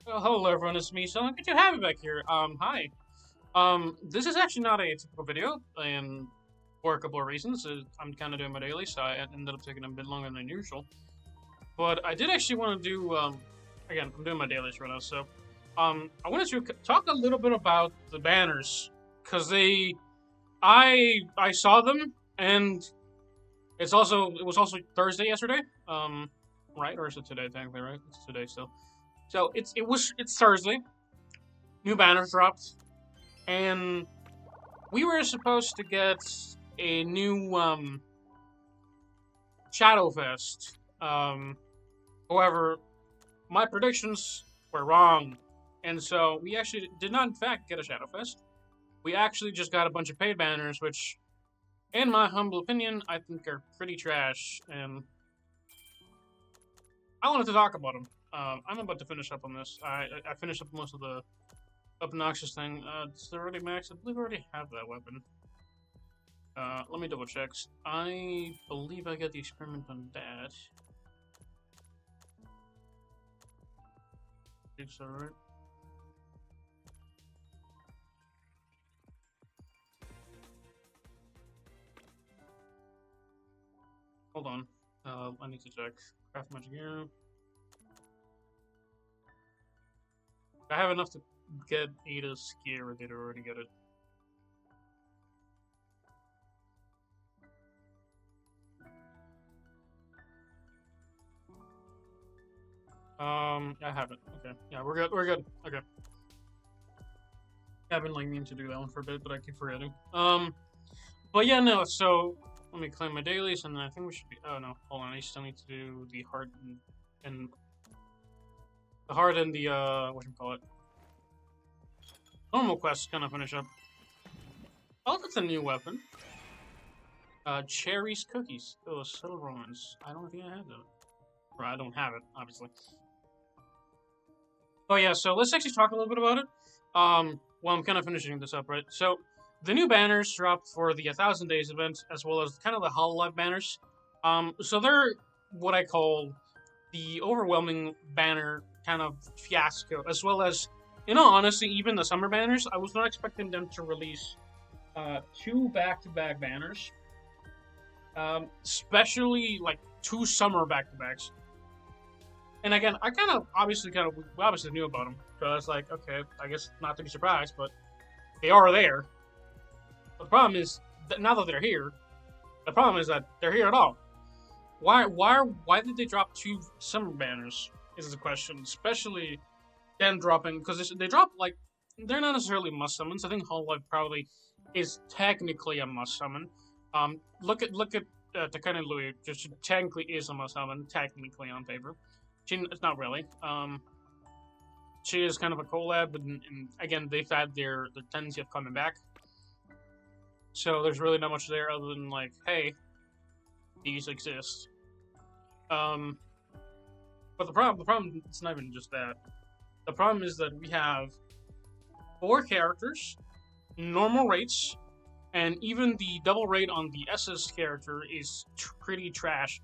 Hello everyone, it's me, so good to have you back here. Hi. This is actually not a typical video, and for a couple of reasons. I'm kind of doing my daily, so I ended up taking a bit longer than usual. But I did actually want to do, again, I'm doing my dailies right now, so, I wanted to talk a little bit about the banners, because I saw them, and it was also Thursday yesterday, right? Or is it today, technically, right? It's today still. So it's Thursday. New banners dropped, and we were supposed to get a new Shadowfest. However, my predictions were wrong, and so we actually did not, in fact, get a Shadowfest. We actually just got a bunch of paid banners, which, in my humble opinion, I think are pretty trash, and I wanted to talk about them. I'm about to finish up on this. I finished up most of the obnoxious thing. It's already maxed. I believe I already have that weapon. Let me double check. I believe I got the experiment on that. It's alright. Hold on. I need to check. Craft magic gear. I have enough to get Ada's gear, or did I already get it? I have it. Okay. Yeah, we're good. We're good. Okay. I've been like meaning to do that one for a bit, but I keep forgetting. But yeah, no. So let me claim my dailies, and then I think we should be. Oh no, hold on. I still need to do the heart and the heart and the what you call it, normal quest. Kind of finish up. Oh, that's a new weapon. Cherries cookies. Oh, subtle romance. I don't think I have that. Or I don't have it, obviously. Oh yeah, so let's actually talk a little bit about it. Well, I'm kind of finishing this up, right? So the new banners dropped for the 1,000 Days event, as well as kind of the Hololive banners. So they're what I call the overwhelming banner kind of fiasco, as well as, in all honesty, even the summer banners. I was not expecting them to release two back-to-back banners, especially like two summer back-to-backs. And again, I we obviously knew about them, so it's like, okay, I guess not to be surprised, but they are there. The problem is that now that they're here, the problem is that they're here at all. Why did they drop two summer banners? Is the question, especially then dropping, because they drop like they're not necessarily must summons. I think Hololive probably is technically a must summon. Look at Takane Louis, just technically is a must summon, technically on paper. It's not really. She is kind of a collab, and again, they've had their tendency of coming back. So there's really not much there other than like, hey, these exist. But the problem, it's not even just that. The problem is that we have 4 characters, normal rates, and even the double rate on the SS character is pretty trash.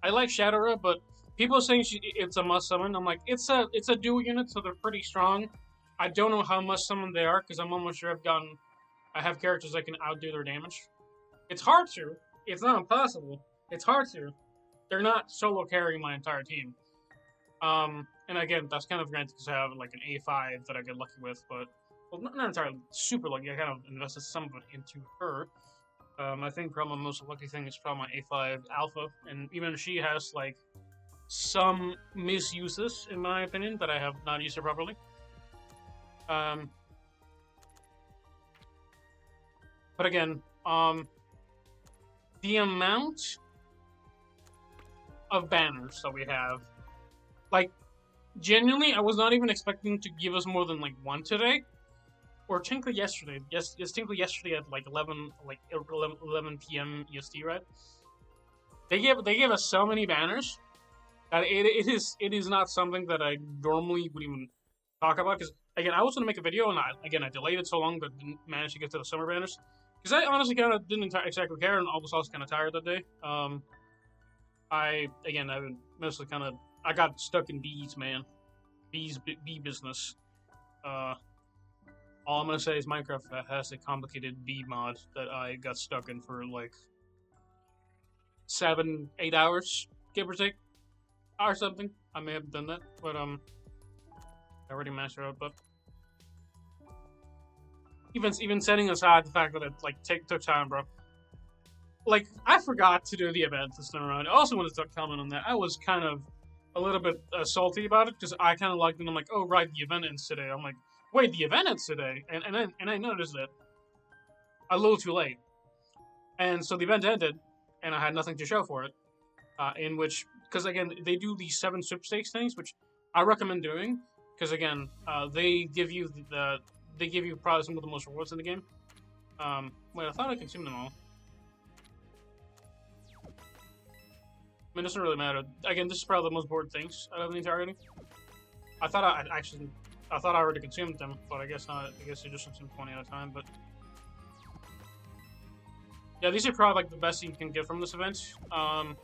I like Shadowra, but people are saying it's a must summon. I'm like, it's a dual unit, so they're pretty strong. I don't know how must summon they are because I'm almost sure I have characters that can outdo their damage. It's hard to. It's not impossible. It's hard to. They're not solo carrying my entire team. And again, that's kind of granted because I have like an A5 that I get lucky with, but well, not entirely super lucky. I kind of invested some of it into her. I think probably my most lucky thing is probably my A5 Alpha, and even she has like some misuses, in my opinion, that I have not used her properly. But again, the amount of banners that we have, like, genuinely, I was not even expecting to give us more than like one today, or technically yesterday. Yes, technically yesterday at like 11 p.m. EST, right? They gave us so many banners that it is not something that I normally would even talk about, because again, I was going to make a video, and I delayed it so long but didn't manage to get to the summer banners because I honestly kind of didn't exactly care, and I was also kind of tired that day. I've been mostly kind of, I got stuck in bees, man. bee business. All I'm gonna say is Minecraft has a complicated bee mod that I got stuck in for like 7-8 hours, give or take, or something. I may have done that, but I already mastered it. But even setting aside the fact that it like took time, bro. Like I forgot to do the event this time around. I also want to comment on that. I was kind of a little bit salty about it because I kind of logged in. I'm like, oh right, the event ends today. I'm like, wait, the event ends today, and I noticed it a little too late, and so the event ended, and I had nothing to show for it. In which, because again, they do these 7 sweepstakes things, which I recommend doing, because again, they give you they give you probably some of the most rewards in the game. Wait, I thought I consumed them all. I mean, it doesn't really matter. Again, this is probably the most bored things out of the entire game. I thought I already consumed them, but I guess not. I guess you just consumed 20 at a time, but... Yeah, these are probably like the best you can get from this event. And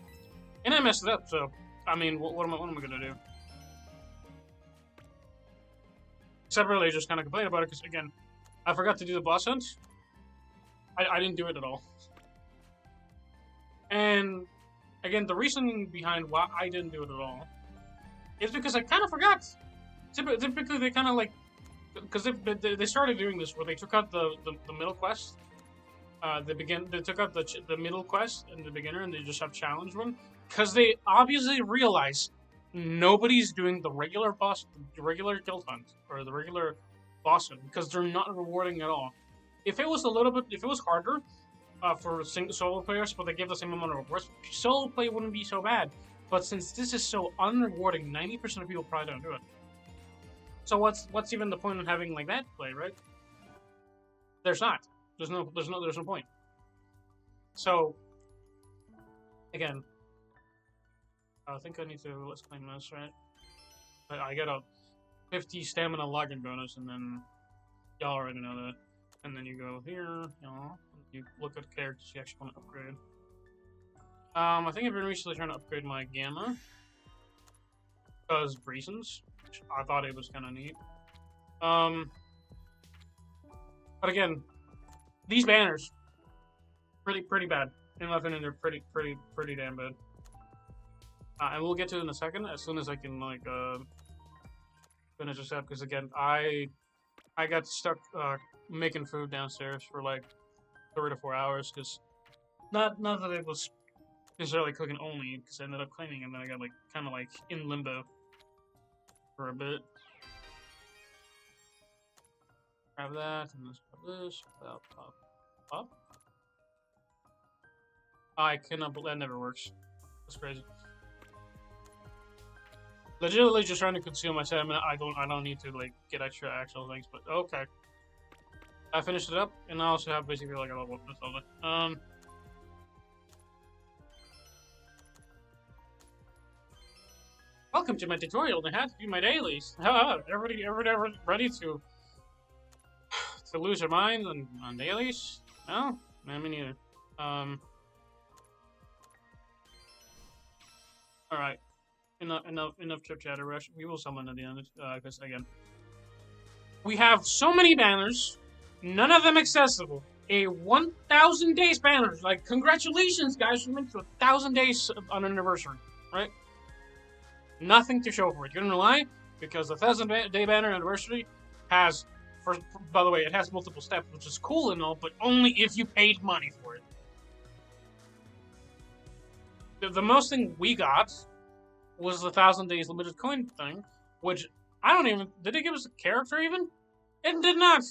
I messed it up, so... I mean, what am I gonna do? Except really just kind of complain about it, because again, I forgot to do the boss hunt. I didn't do it at all. And... Again, the reason behind why I didn't do it at all is because I kind of forgot. Typically, they kind of like, because they started doing this where they took out the middle quest. They took out the middle quest and the beginner, and they just have challenge one because they obviously realize nobody's doing the regular guild hunt or the regular boss hunt because they're not rewarding at all. If it was harder. For solo players, but they give the same amount of rewards, solo play wouldn't be so bad. But since this is so unrewarding, 90% of people probably don't do it. So what's even the point of having like that play, right? There's not. There's no point. So again, I think I need to let's claim this, right? I get a 50 stamina login bonus, and then y'all already know that. And then you go here, you look at characters you actually want to upgrade. I think I've been recently trying to upgrade my Gamma. Because reasons. I thought it was kind of neat. But again, these banners, pretty bad. In my opinion, they're pretty damn bad. And we'll get to it in a second, as soon as I can, like, finish this up. Because again, I got stuck, making food downstairs for, like, 3 to 4 hours, because not that it was necessarily cooking only, because I ended up cleaning, and then I got like kind of like in limbo for a bit. Grab that, and let's grab this. Pop. I cannot. That never works. That's crazy. Legitimately just trying to conceal my stamina. I don't need to like get extra actual things, but okay. I finished it up, and I also have basically like a level up this all day. Welcome to my tutorial. They had to do my dailies. Everybody ready to lose their minds on dailies? No, me neither. All right. Enough chit chatter. Rush. We will summon at the end, because again, we have so many banners. None of them accessible. A 1,000 days banner. Like, congratulations, guys. We went to 1,000 days on an anniversary, right? Nothing to show for it. You don't know why? Because the 1,000-day banner anniversary has, by the way, it has multiple steps, which is cool and all, but only if you paid money for it. The most thing we got was the 1,000 days limited coin thing, which I don't even. Did it give us a character even? It did not.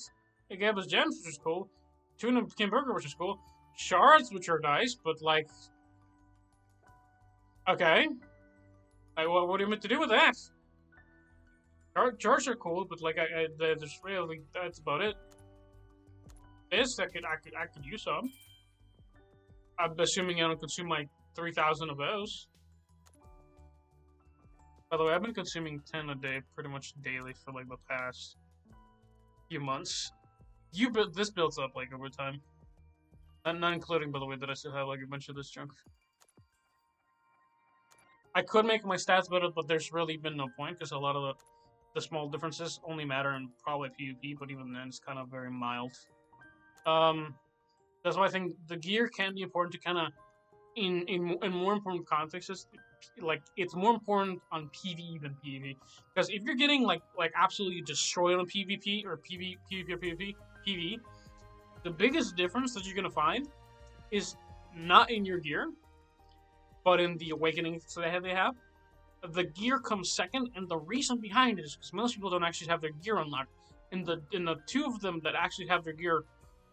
It gave us gems, which is cool. Tuna Kimburger, which is cool. Shards, which are nice, but like... Okay. Like, what do you meant to do with that? Shards are cool, but like, there's really... That's about it. This, I could use some. I'm assuming I don't consume like 3,000 of those. By the way, I've been consuming 10 a day pretty much daily for like the past few months. This builds up like over time. Not including, by the way, that I still have like a bunch of this junk. I could make my stats better, but there's really been no point because a lot of the small differences only matter in probably PvP, but even then, it's kind of very mild. Um, that's why I think the gear can be important to kind of in more important contexts. Like it's more important on PvE than PvP, because if you're getting like absolutely destroyed on PvP or PvP or PvE, the biggest difference that you're gonna find is not in your gear, but in the awakenings that they have. The gear comes second, and the reason behind it is because most people don't actually have their gear unlocked. In the two of them that actually have their gear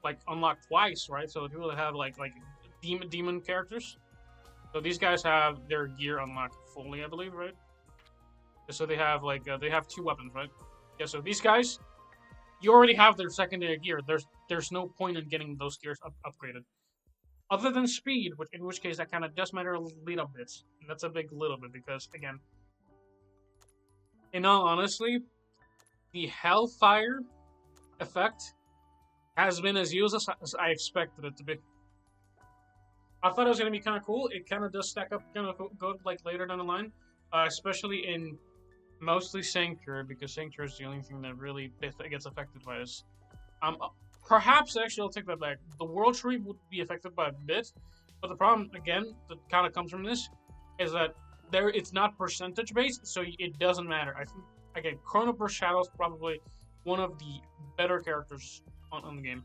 like unlocked twice, right? So the people that have like demon characters. So these guys have their gear unlocked fully, I believe, right? So they have they have two weapons, right? Yeah. So these guys, you already have their secondary gear. There's no point in getting those gears upgraded. Other than speed, in which case that kind of does matter a little bit. And that's a big little bit because, again, in all honesty, the Hellfire effect has been as used as I expected it to be. I thought it was going to be kind of cool. It kind of does stack up kind of good like later down the line, especially in mostly Sanctuary, because Sanctuary is the only thing that really gets affected by this. Perhaps, actually, I'll take that back. The World Tree would be affected by a bit, but the problem, again, that kind of comes from this, is that it's not percentage-based, so it doesn't matter. I think, again, Chronoburst Shadow is probably one of the better characters on the game.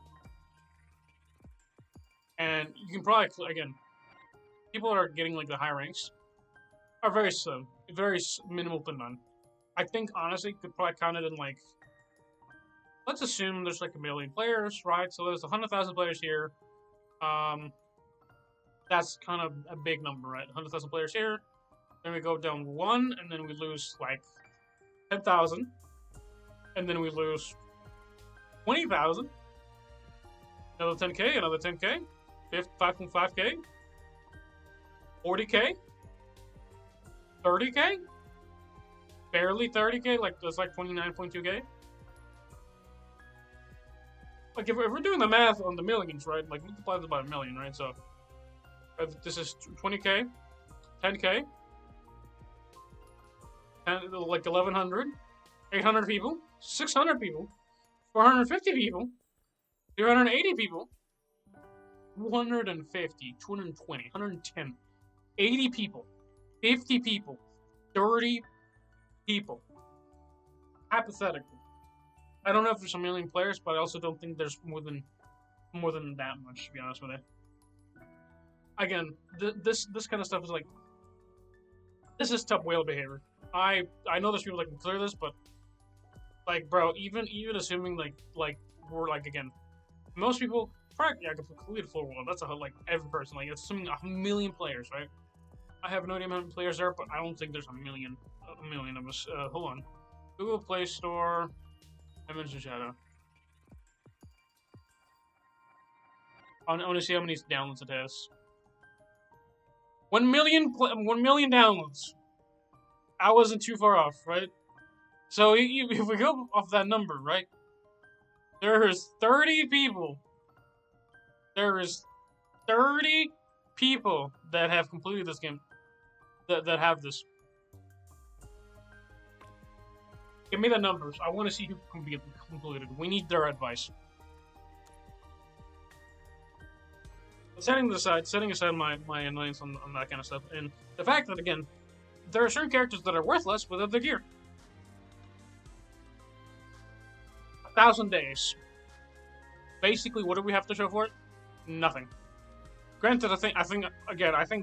And you can probably, again, people that are getting, like, the high ranks are very slim. Very minimal to none. I think, honestly, could probably count it in, like, let's assume there's like 1 million players, right? So there's 100,000 players here. That's kind of a big number, right? 100,000 players here. Then we go down 1, and then we lose like 10,000. And then we lose 20,000. Another 10k, another 10k. 5.5k. 40k. 30k. Barely 30k, like that's like 29.2k. Like, if we're doing the math on the millions, right? Like, multiply this by 1 million, right? So, this is 20k, 10k, and like 1,100, 800 people, 600 people, 450 people, 380 people, 250, 220, 110, 80 people, 50 people, 30 people. Hypothetically. I don't know if there's 1 million players, but I also don't think there's more than that much, to be honest with you. Again, this kind of stuff is like, this is top whale behavior. I know there's people that can clear this, but like, bro, even assuming like we're like, again, most people probably can complete a full world. That's like every person. Like, it's assuming 1 million players, right? I have no idea how many players there, but I don't think there's a million of us. Hold on, Google Play Store. Dimension Shadow. I want to see how many downloads it has. 1 million downloads. I wasn't too far off, right? So if we go off that number, right? There is 30 people. There is 30 people that have completed this game. That have this. Give me the numbers. I want to see who completed. We need their advice. Setting aside my annoyance on that kind of stuff, and the fact that, again, there are certain characters that are worthless without their gear. 1,000 days. Basically, what do we have to show for it? Nothing. Granted, I think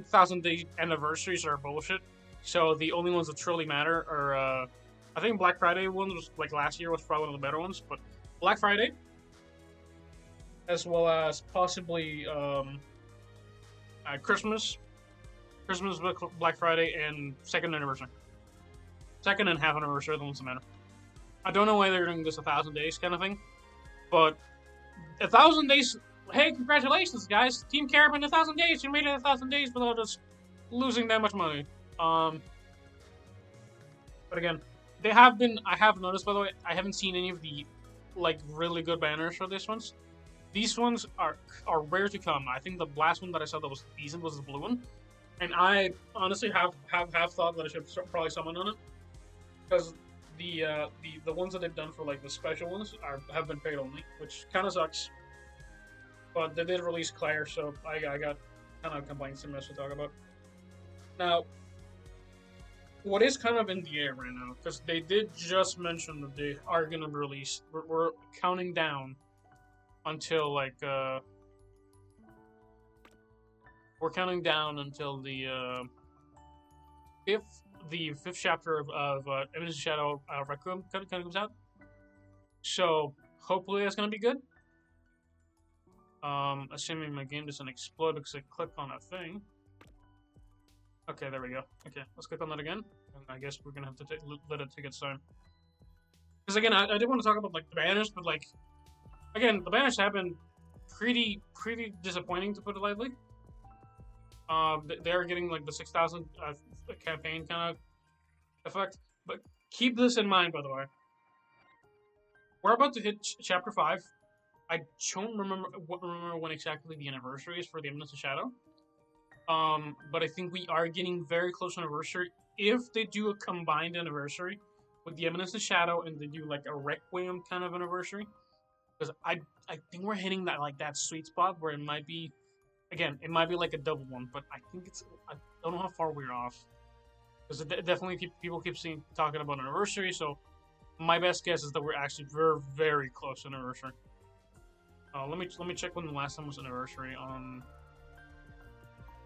1,000 day anniversaries are bullshit. So the only ones that truly matter are. I think Black Friday one was like last year was probably one of the better ones, but Black Friday, as well as possibly Christmas, Black Friday, and second anniversary, second and half anniversary are the ones that matter. I don't know why they're doing this 1,000 days kind of thing, but 1,000 days. Hey, congratulations, guys! Team Caravan 1,000 days. You made it 1,000 days without us losing that much money. But again. I have noticed, by the way, I haven't seen any of the, like, really good banners for these ones. These ones are rare to come. I think the last one that I saw that was decent was the blue one. And I honestly have thought that I should probably summon on it. Because the ones that they've done for like the special ones have been paid only, which kind of sucks. But they did release Claire, so I got kind of complaints and mess to talk about. Now, what is kind of in the air right now, because they did just mention that they are gonna release. We're counting down until like we're counting down until the fifth chapter of Eminence Shadow Requiem kind of comes out. So hopefully that's gonna be good. Assuming my game doesn't explode because I clicked on a thing. Okay, there we go. Okay, let's click on that again. And I guess we're gonna have to let it take its time. Because again, I did want to talk about like the banners, but like, again, the banners have been pretty disappointing, to put it lightly. They're getting like the 6,000 campaign kind of effect. But keep this in mind, by the way. We're about to hit chapter 5. I don't remember when exactly the anniversary is for the Eminence of Shadow. But I think we are getting very close to anniversary. If they do a combined anniversary with the Eminence of Shadow and they do like a Requiem kind of anniversary, because I think we're hitting that sweet spot where it might be, again, it might be like a double one, but I think I don't know how far we're off, because definitely people keep talking about anniversary. So my best guess is that we're actually very close to anniversary. Let me check when the last time was anniversary on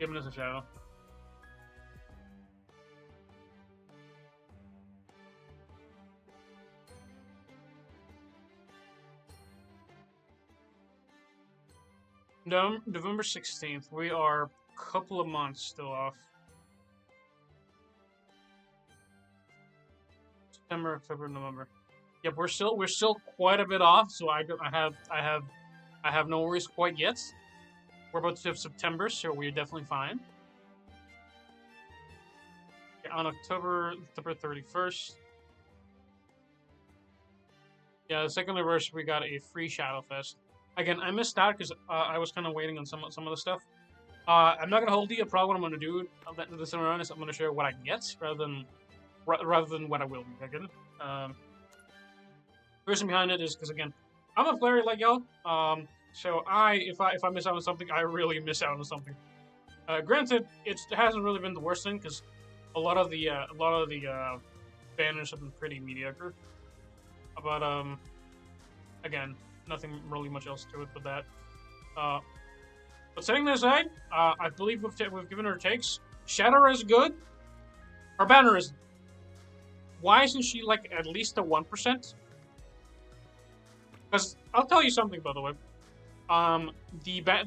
Eminence of Shadow. No, November 16th. We are a couple of months still off. September, October, November. Yep, we're still quite a bit off. So I have no worries quite yet. We're about to have September, so we're definitely fine. Okay, on October 31st. Yeah, the second anniversary, we got a free Shadowfest. Again, I missed out because I was kind of waiting on some of the stuff. I'm not gonna hold you. Probably what I'm gonna do this time around is I'm gonna share what I get rather than what I will be getting. The reason behind it is because again, I'm a player like y'all. So if I miss out on something, I really miss out on something. Granted, it hasn't really been the worst thing because a lot of the banners have been pretty mediocre. But again, nothing really much else to it but that. But setting that aside, I believe we've given our takes. Shadow is good. Our banner is. Why isn't she like at least a 1%? Because I'll tell you something, by the way.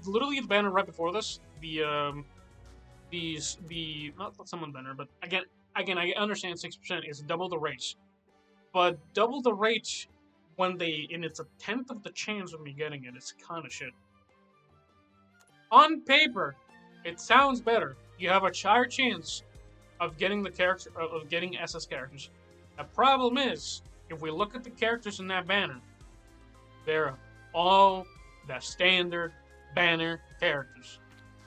Literally the banner right before this, the not summon banner, but again I understand 6% is double the rate, but double the rate when it's a tenth of the chance of me getting it. It's kind of shit. On paper, it sounds better. You have a higher chance of getting getting SS characters. The problem is, if we look at the characters in that banner, they're all the standard banner characters.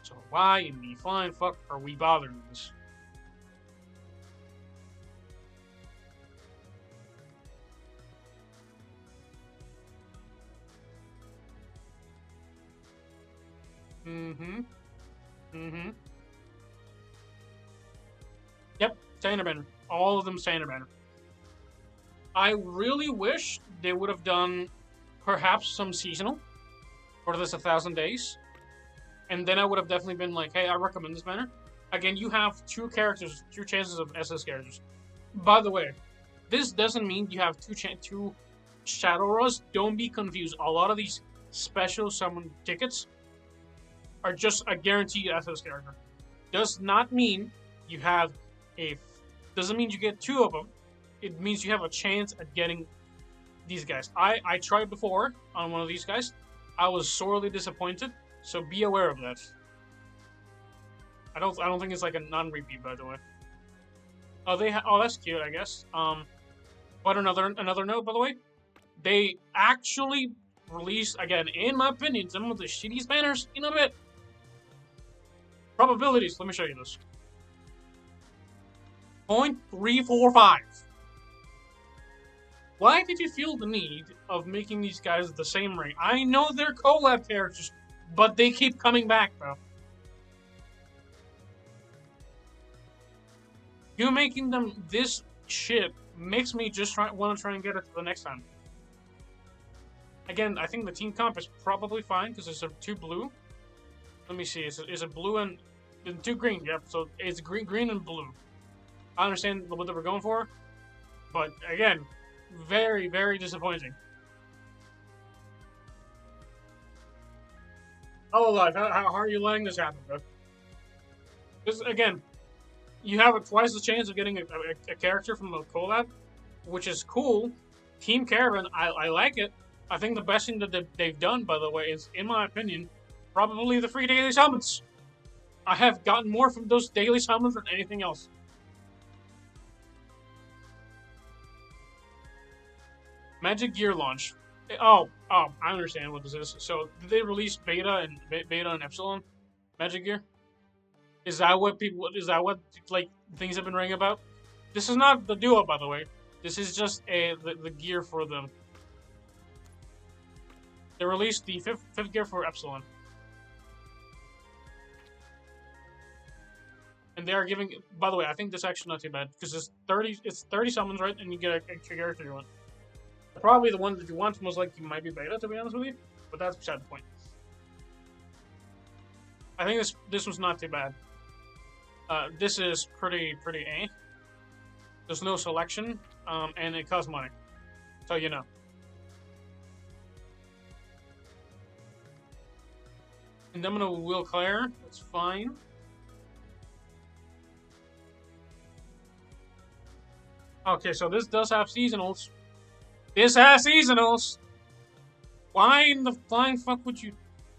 So why in the flying fuck are we bothering this? Yep, standard banner. All of them standard banner. I really wish they would have done perhaps some seasonal for this 1,000 days. And then I would have definitely been like, hey, I recommend this banner. Again, you have two chances of SS characters. By the way, this doesn't mean you have two Shadow Raws. Don't be confused. A lot of these special summon tickets are just a guaranteed SS character. Does not mean you have doesn't mean you get two of them. It means you have a chance at getting these guys. I tried before on one of these guys. I was sorely disappointed, so be aware of that. I don't think it's like a non-repeat, by the way. Oh, that's cute, I guess. But another note, by the way, they actually released, again, in my opinion, some of the shittiest banners in a bit. Probabilities. Let me show you this. 0.345. Why did you feel the need of making these guys the same ring? I know they're collab characters, but they keep coming back, bro. You making them this shit makes me just want to try and get it to the next time. Again, I think the team comp is probably fine because it's a 2 blue. Let me see. Is it blue and 2 green? Yep. So it's green and blue. I understand what they were going for, but again, very, very disappointing. Oh, alive! How are you letting this happen, bro? Because again, you have twice the chance of getting a character from a collab, which is cool. Team Caravan, I like it. I think the best thing that they've done, by the way, is, in my opinion, probably the free daily summons. I have gotten more from those daily summons than anything else. Magic Gear launch. Oh, I understand what this is. So, did they release beta and epsilon Magic Gear? Is that what like things have been ringing about? This is not the duo, by the way. This is just the gear for them. They released the fifth gear for epsilon, and they are giving. By the way, I think this actually not too bad because it's 30 summons, right? And you get a character you want. Probably the one that you want most likely might be beta, to be honest with you, but that's beside the point. I think this was not too bad. This is pretty A. There's no selection, and it costs money, so you know. And I'm gonna Will Claire. That's fine. Okay, so this does have seasonals. This has seasonals. Why in the flying fuck would you,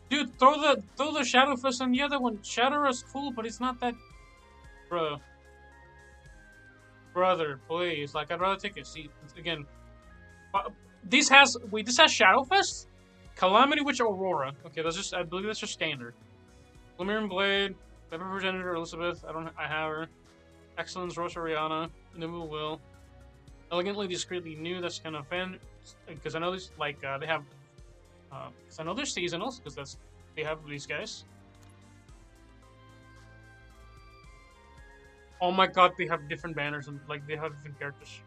dude? Throw the Shadow Fist on the other one. Shadow is cool, but it's not that, brother. Please, like I'd rather take a seat again. This has Shadow Fist, Calamity Witch, Aurora. Okay, I believe that's just standard. Glimmering Blade, Pepper Progenitor, Elizabeth. I have her. Excellence, Rosariana, Nimble Will. Elegantly, Discreetly New. That's kind of fun because I know this they have. Because I know they're seasonals because they have these guys. Oh my god, they have different banners and like they have different characters.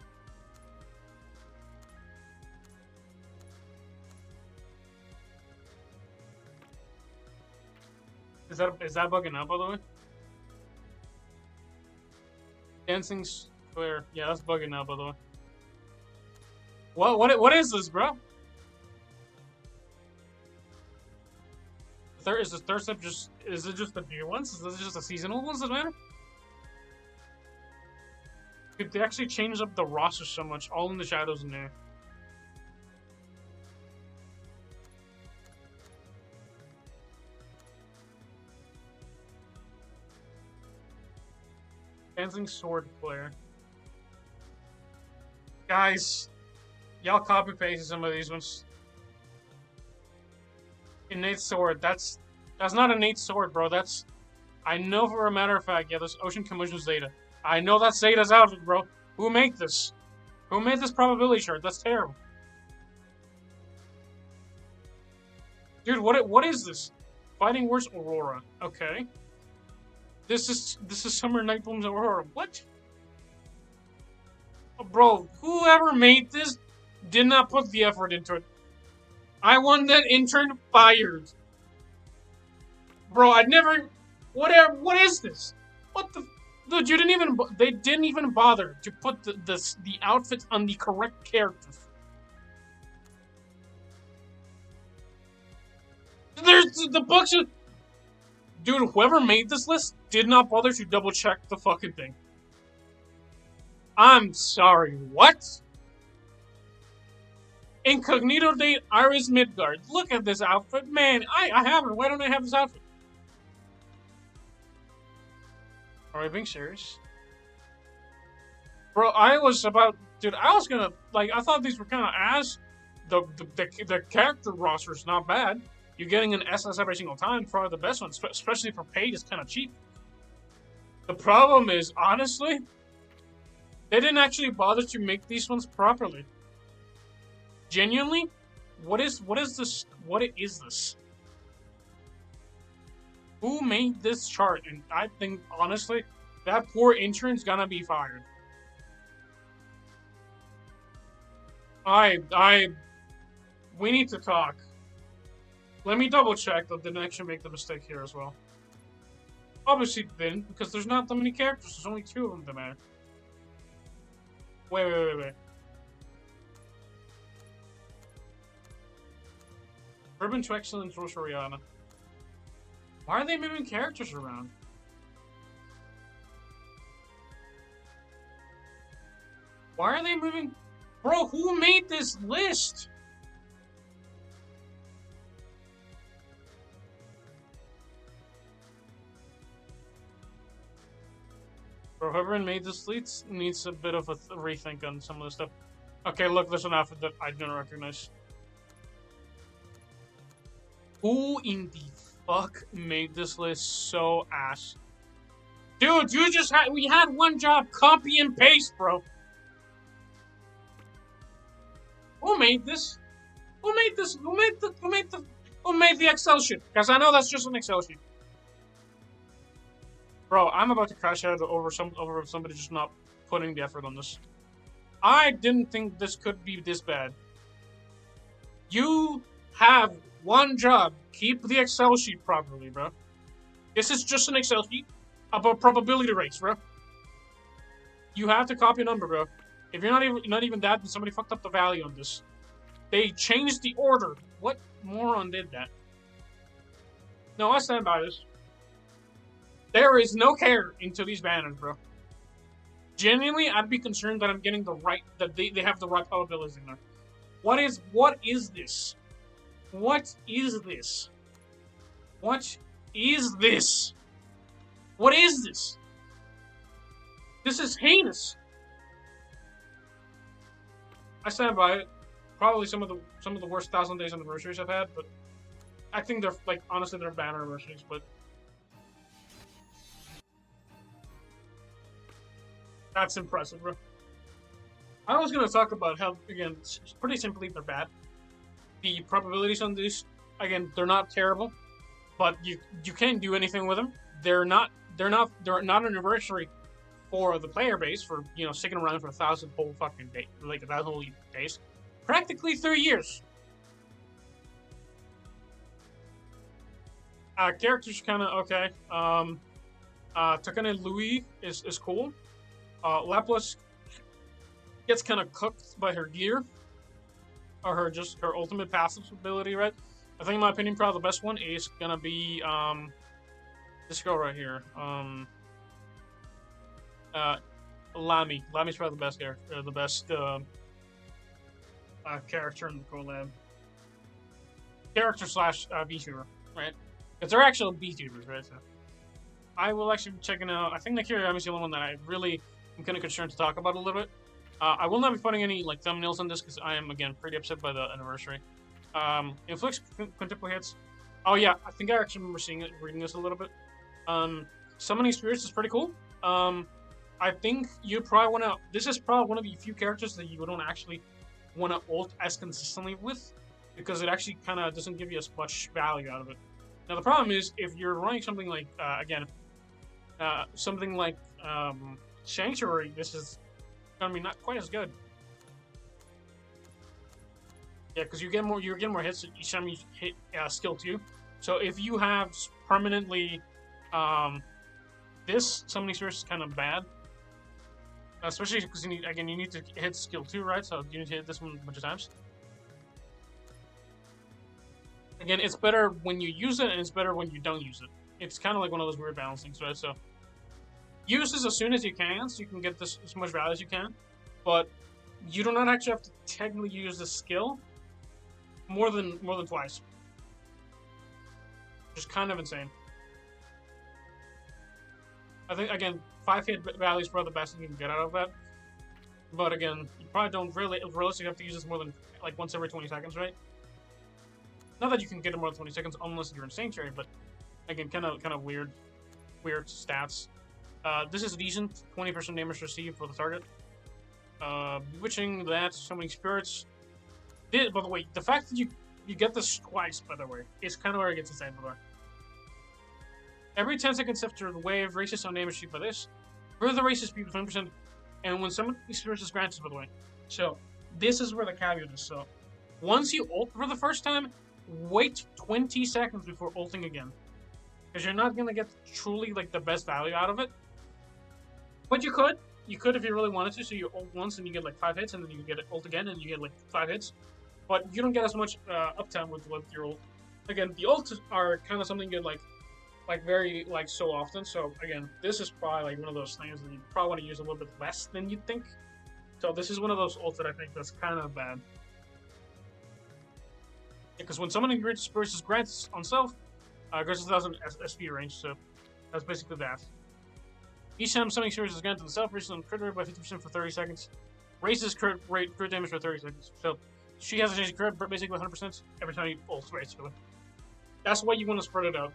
Is that bugging out, by the way? Dancing Square. Yeah, that's bugging out, by the way. What is this, bro? Is the third step is it just the new ones? Is it just the seasonal ones that matter? Dude, they actually changed up the roster so much, all in the shadows in there. Dancing Sword player. Guys, y'all copy pasted some of these ones. Innate Sword, that's not Innate Sword, bro. That's, I know for a matter of fact, yeah, this Ocean Commotion Zeta. I know that's Zeta's outfit, bro. Who made this? Who made this probability shirt? That's terrible. Dude, what is this? Fighting Words Aurora. Okay. This is Summer Nightbloom's Aurora. What? Oh, bro, whoever made this did not put the effort into it. I want that intern fired. Bro, I'd never. What is this? What the? Dude, they didn't even bother to put the outfits on the correct characters. There's the books. Dude, whoever made this list did not bother to double check the fucking thing. I'm sorry, what? Incognito date Iris Midgard. Look at this outfit. Man, I have her. Why don't I have this outfit? Are you being serious? Bro, I was gonna, like, I thought these were kind of ass. The character roster is not bad. You're getting an SS every single time, probably the best one, especially for paid, it's kind of cheap. The problem is, honestly, they didn't actually bother to make these ones properly. Genuinely, what is this? What is this? Who made this chart? And I think honestly, that poor intern's gonna be fired. We need to talk. Let me double check that didn't actually make the mistake here as well. Obviously it didn't, because there's not that many characters. There's only 2 of them that matter. Wait. Ribbon to Excellence, Rosariana. Why are they moving characters around? Why are they moving? Bro, who made this list? Bro, whoever made this list needs a bit of a rethink on some of the stuff. Okay, look, there's an outfit that I don't recognize. Who in the fuck made this list so ass? Dude, we had one job, copy and paste, bro. Who made this? Who made the Excel sheet? Because I know that's just an Excel sheet. Bro, I'm about to crash out over somebody just not putting the effort on this. I didn't think this could be this bad. You have one job. Keep the Excel sheet properly, bro. This is just an Excel sheet about probability rates, bro. You have to copy a number, bro. If you're not even that, then somebody fucked up the value on this. They changed the order. What moron did that? No, I stand by this. There is no care into these banners, bro. Genuinely, I'd be concerned that I'm getting the right, that they have the right probabilities in there. What is this? What is this? What is this? What is this? This is heinous. I stand by it. Probably some of the worst 1,000 Days anniversaries I've had, but I think they're like honestly they're banner anniversaries, but that's impressive, bro. I was gonna talk about how again, pretty simply they're bad. The probabilities on these, again, they're not terrible, but you can't do anything with them. They're not an anniversary for the player base for sticking around for 1,000 whole fucking days, like 1,000 whole days, practically 3 years. Characters kind of okay. Takane Louis is cool. Laplas gets kind of cooked by her gear, or her ultimate passive ability, right? I think in my opinion, probably the best one is gonna be this girl right here. Lamy. Lamy's probably the best character, the best character in the collab. Character slash VTuber, right? Because they're actual VTubers, right? So I will actually be checking out. I think Nakira is the only one that I really am kind of concerned to talk about a little bit. I will not be putting any like thumbnails on this because I am again pretty upset by the anniversary. Inflicts quintuple hits. Oh yeah, I think I actually remember reading this a little bit. Summoning Spirits is pretty cool. I think you probably want to. This is probably one of the few characters that you don't actually want to ult as consistently with, because it actually kind of doesn't give you as much value out of it. Now the problem is if you're running something like something like Sanctuary, this is gonna be not quite as good. Yeah, because you're getting more hits each time you hit skill 2. So if you have permanently this Summoning Spirits is kind of bad, especially because you need to hit skill 2, right? So you need to hit this one a bunch of times. Again, it's better when you use it, and it's better when you don't use it. It's kind of like one of those weird balancings, right? So use this as soon as you can, so you can get this as much value as you can. But you do not actually have to technically use this skill more than twice. Just kind of insane. I think again, 5 hit value is probably the best thing you can get out of that. But again, you probably don't realistically have to use this more than like once every 20 seconds, right? Not that you can get it more than 20 seconds unless you're in Sanctuary, but again, kind of weird stats. This is decent. 20% damage received for the target. Bewitching that, Summoning Spirits. By the way, the fact that you get this twice, by the way, is kind of where it gets insane, by the way. Every 10 seconds after the wave, races some damage sheet for this. Further races speed 20%, and when some experience is granted, by the way. So, this is where the caveat is. So, once you ult for the first time, wait 20 seconds before ulting again. Because you're not going to get truly, like, the best value out of it. But you could. You could if you really wanted to. So, you ult once and you get, like, 5 hits, and then you get it ult again and you get, like, 5 hits. But you don't get as much uptime with your ult. Again, the ults are kind of something you get, like very, like, so often. So, again, this is probably, like, one of those things that you probably want to use a little bit less than you'd think. So, this is one of those ults that I think that's kind of bad. Because when someone engages versus grants on self, grants 1,000 SP range, so that's basically that. Each time something serious is granted to the self, raises on crit rate by 50% for 30 seconds. Raises crit damage for 30 seconds. So, she has a chance to crit basically 100% every time you ult, basically. That's why you want to spread it out.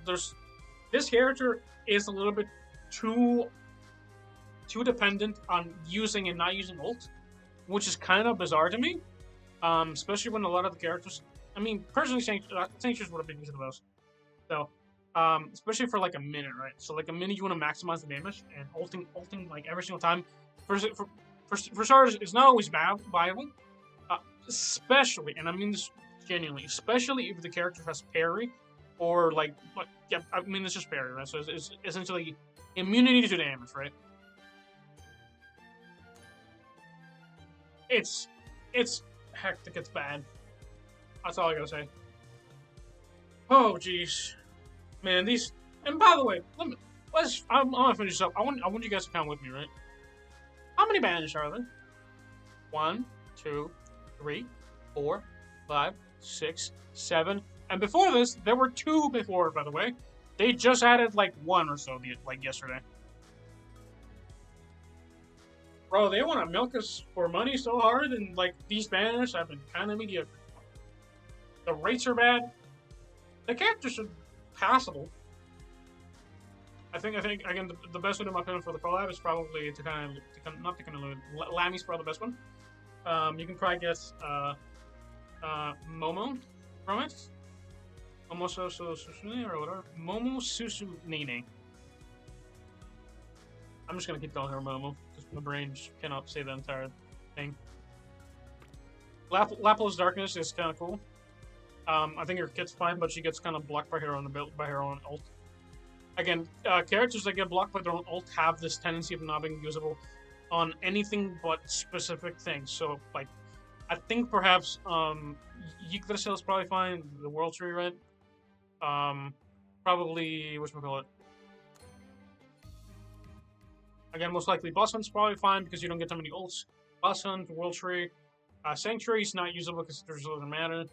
This character is a little bit too dependent on using and not using ult, which is kind of bizarre to me. Especially when a lot of the characters, I mean, personally, Sanctuaries would have been using those. So, especially for like a minute, right? So like a minute, you want to maximize the damage, and ulting like every single time. For starters, it's not always viable. Especially, and I mean this genuinely, especially if the character has parry. Or, like, yeah, I mean, it's just parry, right? So it's essentially immunity to damage, right? It's hectic, it's bad. That's all I gotta say. Oh, jeez. Man, these... And by the way, I'm gonna finish this up. I want you guys to count with me, right? How many banners are there? 1, 2, 3, 4, 5, 6, 7... And before this, there were 2 before, by the way. They just added, like, 1 or so, like, yesterday. Bro, they want to milk us for money so hard, and, like, these banners have been kind of mediocre. The rates are bad. The characters are passable. I think again, the best one in my opinion for the collab is probably Lammy's probably the best one. You can probably get, Momo from it. Momo Susu or whatever. Momo Susu Nene. I'm just gonna keep calling her Momo because my brain just cannot say the entire thing. Lapil's Darkness is kind of cool. I think her kit's fine, but she gets kind of blocked by her own ult. Again, characters that get blocked by their own ult have this tendency of not being usable on anything but specific things. So, like, I think perhaps Yggdrasil is probably fine. The World Tree, right? Probably, whatchamacallit. Again, most likely Boss Hunt's probably fine because you don't get that many ults. Boss Hunt, World Tree. Sanctuary is not usable because there's doesn't matter.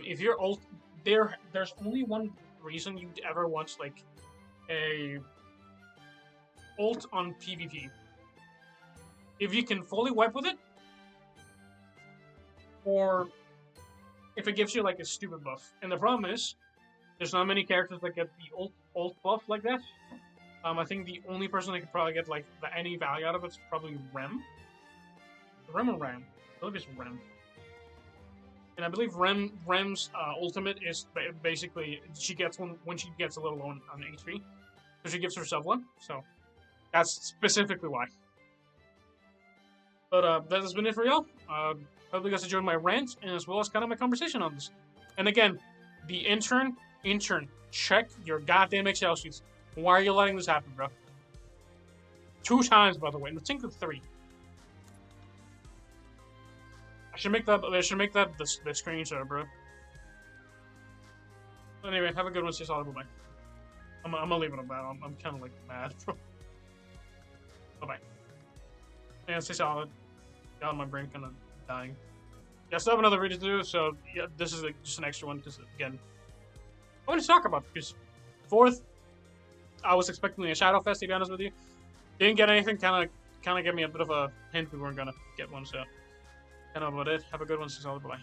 If you're ult, there's only one reason you'd ever want, like, a ult on PvP. If you can fully wipe with it, or if it gives you, like, a stupid buff. And the problem is, there's not many characters that get the ult buff like that. I think the only person that could probably get, like, any value out of it is probably Rem. Rem or Ram? I believe it's Rem. And I believe Rem's ultimate is basically, she gets one when she gets a little low on HP. So she gives herself one. So that's specifically why. But that has been it for y'all. Hope you guys enjoyed my rant, and as well as kind of my conversation on this. And again, the intern, check your goddamn Excel sheets. Why are you letting this happen, bro? 2 times, by the way. And think of 3. I should make that the screenshot, bro. Anyway, have a good one. See you all. Bye. I'm gonna leave it at that. I'm kind of like mad, bro. Bye. And stay solid. God, my brain kind of dying. Yeah, I still have another video to do, so yeah, this is just an extra one because again, I want to talk about because 4th, I was expecting a Shadow Fest, to be honest with you. Didn't get anything. Kind of gave me a bit of a hint we weren't gonna get one. So, kind of about it. Have a good one. See you all. Bye.